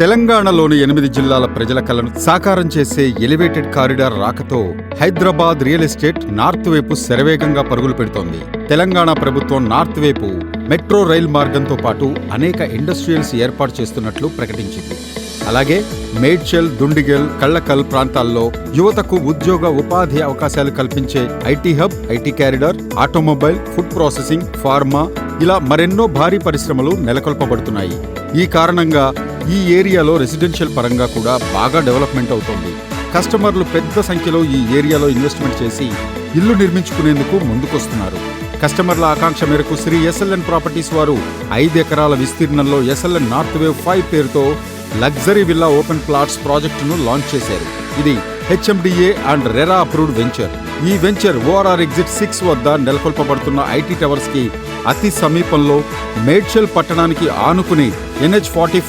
తెలంగాణలోని 8 జిల్లాల ప్రజల కలను సాకారం చేసే ఎలివేటెడ్ కారిడార్ రాకతో హైదరాబాద్ రియల్ ఎస్టేట్ నార్త్ వైపు శరవేగంగా పరుగులు పెడుతోంది. తెలంగాణ ప్రభుత్వం నార్త్ వైపు మెట్రో రైల్ మార్గంతో పాటు అనేక ఇండస్ట్రియల్స్ ఏర్పాటు చేస్తున్నట్లు ప్రకటించింది. అలాగే మేడ్చల్, దుండిగల్, కళ్ళకల్ ప్రాంతాల్లో యువతకు ఉద్యోగ ఉపాధి అవకాశాలు కల్పించే IT hub, IT corridor, automobile, food processing, pharma ఇలా మరెన్నో భారీ పరిశ్రమలు నెలకొల్పబడుతున్నాయి. ఈ కారణంగా ఈ ఏరియాలో రెసిడెన్షియల్ పరంగా కూడా బాగా డెవలప్మెంట్ అవుతోంది. కస్టమర్లు పెద్ద సంఖ్యలో ఈ ఏరియాలో ఇన్వెస్ట్మెంట్ చేసి ఇల్లు నిర్మించుకునేందుకు ముందుకొస్తున్నారు. కస్టమర్ల ఆకాంక్ష మేరకు శ్రీ ఎస్ఎల్ఎన్ ప్రాపర్టీస్ వారు 5 ఎకరాల విస్తీర్ణంలో ఎస్ఎల్ఎన్ నార్త్ వేవ్ 5 పేరుతో లగ్జరీ విల్లా ఓపెన్ ప్లాట్స్ ప్రాజెక్టును లాంచ్ చేశారు. ఇది HMDA and RERA approved venture. ఈ వెంచర్ ఓఆర్ఆర్ ఎగ్జిట్ 6 వద్ద నెలకొల్పబడుతున్న ఐటీ టవర్స్ కి అతి సమీపంలో మేడ్చల్ పట్టణానికి ఆనుకుని NH-45